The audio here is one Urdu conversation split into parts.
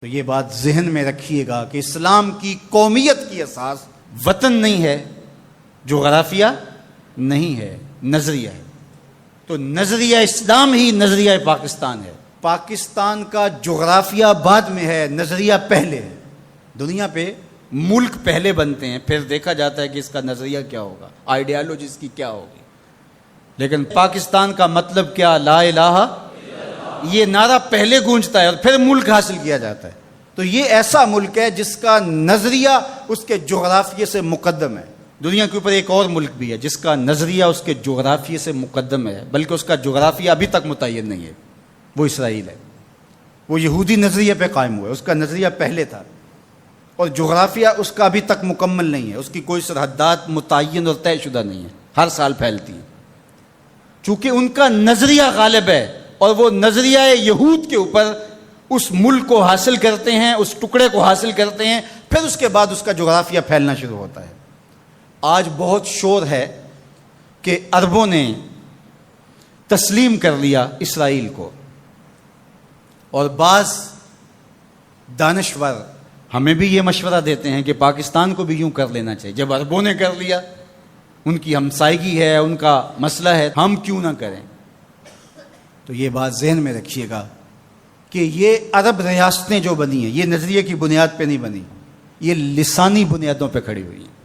تو یہ بات ذہن میں رکھیے گا کہ اسلام کی قومیت کی اساس وطن نہیں ہے، جغرافیہ نہیں ہے، نظریہ ہے۔ تو نظریہ اسلام ہی نظریہ پاکستان ہے۔ پاکستان کا جغرافیہ بعد میں ہے، نظریہ پہلے ہے۔ دنیا پہ ملک پہلے بنتے ہیں، پھر دیکھا جاتا ہے کہ اس کا نظریہ کیا ہوگا، آئیڈیالوجی اس کی کیا ہوگی۔ لیکن پاکستان کا مطلب کیا؟ لا الہ، یہ نعرہ پہلے گونجتا ہے اور پھر ملک حاصل کیا جاتا ہے۔ تو یہ ایسا ملک ہے جس کا نظریہ اس کے جغرافیے سے مقدم ہے۔ دنیا کے اوپر ایک اور ملک بھی ہے جس کا نظریہ اس کے جغرافیے سے مقدم ہے، بلکہ اس کا جغرافیہ ابھی تک متعین نہیں ہے، وہ اسرائیل ہے۔ وہ یہودی نظریے پہ قائم ہوا ہے، اس کا نظریہ پہلے تھا، اور جغرافیہ اس کا ابھی تک مکمل نہیں ہے، اس کی کوئی سرحدات متعین اور طے شدہ نہیں ہے، ہر سال پھیلتی ہیں۔ چونکہ ان کا نظریہ غالب ہے اور وہ نظریہ یہود کے اوپر اس ملک کو حاصل کرتے ہیں، اس ٹکڑے کو حاصل کرتے ہیں، پھر اس کے بعد اس کا جغرافیہ پھیلنا شروع ہوتا ہے۔ آج بہت شور ہے کہ عربوں نے تسلیم کر لیا اسرائیل کو، اور بعض دانشور ہمیں بھی یہ مشورہ دیتے ہیں کہ پاکستان کو بھی یوں کر لینا چاہیے۔ جب عربوں نے کر لیا، ان کی ہمسائیگی ہے، ان کا مسئلہ ہے، ہم کیوں نہ کریں؟ تو یہ بات ذہن میں رکھیے گا کہ یہ عرب ریاستیں جو بنی ہیں، یہ نظریے کی بنیاد پہ نہیں بنی، یہ لسانی بنیادوں پہ کھڑی ہوئی ہیں۔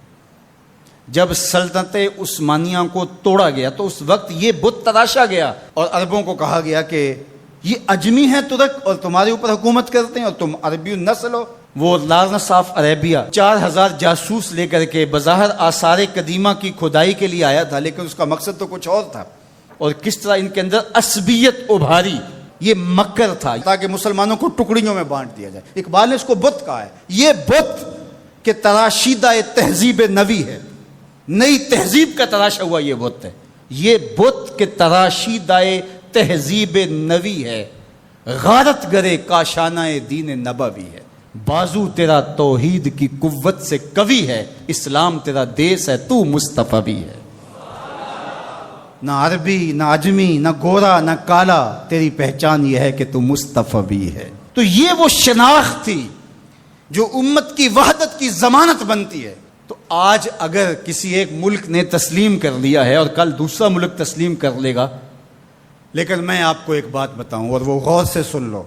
جب سلطنت عثمانیہ کو توڑا گیا تو اس وقت یہ بت تراشا گیا اور عربوں کو کہا گیا کہ یہ اجمی ہیں ترک اور تمہارے اوپر حکومت کرتے ہیں اور تم عربی نسل ہو۔ وہ لارنس آف عربیہ 4000 جاسوس لے کر کے بظاہر آثار قدیمہ کی کھدائی کے لیے آیا تھا، لیکن اس کا مقصد تو کچھ اور تھا، اور کس طرح ان کے اندر عصبیت ابھاری، یہ مکر تھا تاکہ مسلمانوں کو ٹکڑیوں میں بانٹ دیا جائے۔ اقبال نے اس کو بت کہا ہے۔ یہ بت کہ تراشیدہ تہذیب نوی ہے، نئی تہذیب کا تراشا ہوا یہ بت ہے۔ یہ بت کہ تراشیدہ تہذیب نوی ہے، غارت گرے کاشانہ دین نبوی ہے۔ بازو تیرا توحید کی قوت سے قوی ہے، اسلام تیرا دیس ہے، تو مصطفی بھی ہے۔ نہ عربی، نہ اجمی، نہ گورا، نہ کالا، تیری پہچان یہ ہے کہ تو مصطفی بھی ہے۔ تو یہ وہ شناخت تھی جو امت کی وحدت کی ضمانت بنتی ہے۔ تو آج اگر کسی ایک ملک نے تسلیم کر لیا ہے اور کل دوسرا ملک تسلیم کر لے گا، لیکن میں آپ کو ایک بات بتاؤں اور وہ غور سے سن لو،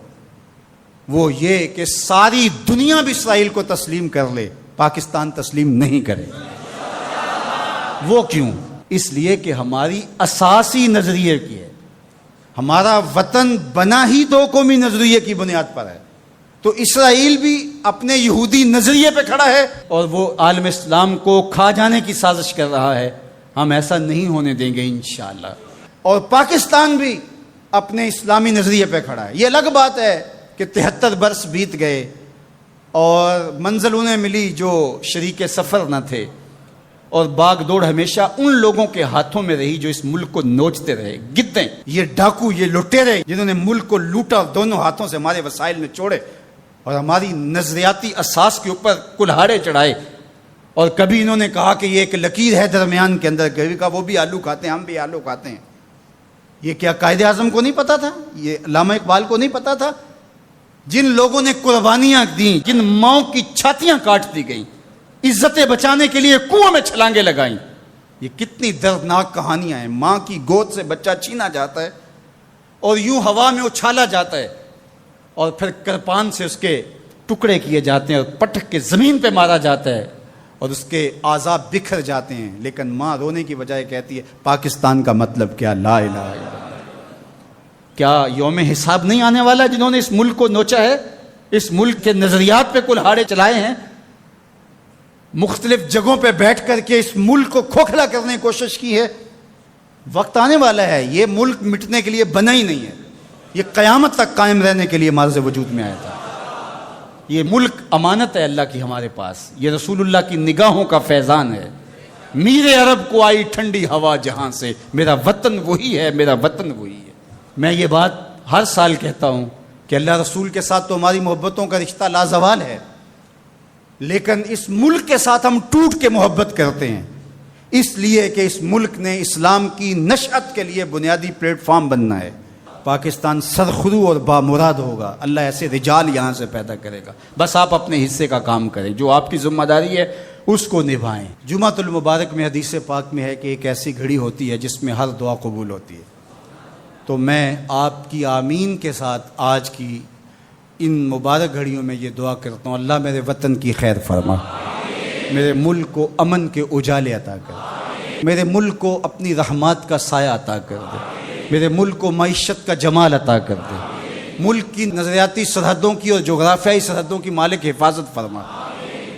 وہ یہ کہ ساری دنیا بھی اسرائیل کو تسلیم کر لے، پاکستان تسلیم نہیں کرے۔ وہ کیوں؟ اس لیے کہ ہماری اساسی نظریے کی ہے، ہمارا وطن بنا ہی دو قومی نظریے کی بنیاد پر ہے۔ تو اسرائیل بھی اپنے یہودی نظریے پہ کھڑا ہے اور وہ عالم اسلام کو کھا جانے کی سازش کر رہا ہے۔ ہم ایسا نہیں ہونے دیں گے انشاءاللہ۔ اور پاکستان بھی اپنے اسلامی نظریے پہ کھڑا ہے۔ یہ الگ بات ہے کہ 73 برس بیت گئے اور منزل انہیں ملی جو شریک سفر نہ تھے، اور باغ دوڑ ہمیشہ ان لوگوں کے ہاتھوں میں رہی جو اس ملک کو نوچتے رہے۔ گدیں، یہ ڈاکو، یہ لٹیرے جنہوں نے ملک کو لوٹا، دونوں ہاتھوں سے ہمارے وسائل میں چھوڑے اور ہماری نظریاتی اساس کے اوپر کلہاڑے چڑھائے۔ اور کبھی انہوں نے کہا کہ یہ ایک لکیر ہے درمیان کے اندر، کبھی کہا وہ بھی آلو کھاتے ہیں، ہم بھی آلو کھاتے ہیں۔ یہ کیا قائد اعظم کو نہیں پتا تھا؟ یہ علامہ اقبال کو نہیں پتا تھا؟ جن لوگوں نے قربانیاں دیں، جن ماؤں کی چھاتیاں کاٹ دی گئیں، عزتیں بچانے کے لیے کنویں میں چھلانگیں لگائیں، یہ کتنی دردناک کہانیاں ہیں۔ ماں کی گود سے بچہ چھینا جاتا ہے اور یوں ہوا میں اچھالا جاتا ہے، اور پھر کرپان سے اس کے ٹکڑے کیے جاتے ہیں اور پٹک کے زمین پہ مارا جاتا ہے اور اس کے اعضاء بکھر جاتے ہیں، لیکن ماں رونے کی بجائے کہتی ہے پاکستان کا مطلب کیا؟ لا الہ الا اللہ۔ کیا یوم حساب نہیں آنے والا جنہوں نے اس ملک کو نوچا ہے، اس ملک کے نظریات پہ کلہاڑے چلائے ہیں، مختلف جگہوں پہ بیٹھ کر کے اس ملک کو کھوکھلا کرنے کی کوشش کی ہے؟ وقت آنے والا ہے، یہ ملک مٹنے کے لیے بنا ہی نہیں ہے، یہ قیامت تک قائم رہنے کے لیے مارز وجود میں آیا تھا۔ یہ ملک امانت ہے اللہ کی ہمارے پاس، یہ رسول اللہ کی نگاہوں کا فیضان ہے۔ میرے عرب کو آئی ٹھنڈی ہوا جہاں سے، میرا وطن وہی ہے، میرا وطن وہی ہے۔ میں یہ بات ہر سال کہتا ہوں کہ اللہ رسول کے ساتھ تو ہماری محبتوں کا رشتہ لازوال ہے، لیکن اس ملک کے ساتھ ہم ٹوٹ کے محبت کرتے ہیں، اس لیے کہ اس ملک نے اسلام کی نشأت کے لیے بنیادی پلیٹ فارم بننا ہے۔ پاکستان سرخرو اور بامراد ہوگا، اللہ ایسے رجال یہاں سے پیدا کرے گا۔ بس آپ اپنے حصے کا کام کریں، جو آپ کی ذمہ داری ہے اس کو نبھائیں۔ جمعۃ المبارک میں حدیث پاک میں ہے کہ ایک ایسی گھڑی ہوتی ہے جس میں ہر دعا قبول ہوتی ہے۔ تو میں آپ کی آمین کے ساتھ آج کی ان مبارک گھڑیوں میں یہ دعا کرتا ہوں، اللہ میرے وطن کی خیر فرما، میرے ملک کو امن کے اجالے عطا کر دے، میرے ملک کو اپنی رحمات کا سایہ عطا کر دے، میرے ملک کو معیشت کا جمال عطا کر دے، ملک کی نظریاتی سرحدوں کی اور جغرافیائی سرحدوں کی مالک حفاظت فرما۔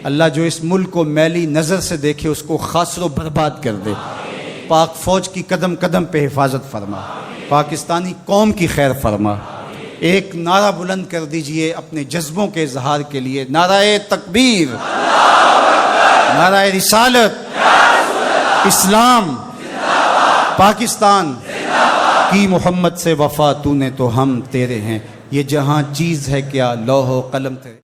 اللہ جو اس ملک کو میلی نظر سے دیکھے اس کو خاسر و برباد کر دے۔ پاک فوج کی قدم قدم پہ حفاظت فرما، پاکستانی قوم کی خیر فرما۔ ایک نعرہ بلند کر دیجئے اپنے جذبوں کے اظہار کے لیے، نعرہ تکبیر، نعرہ رسالت، اسلام، پاکستان کی محمد سے وفا، تو نے تو ہم تیرے ہیں، یہ جہاں چیز ہے کیا لوح و قلم تیرے۔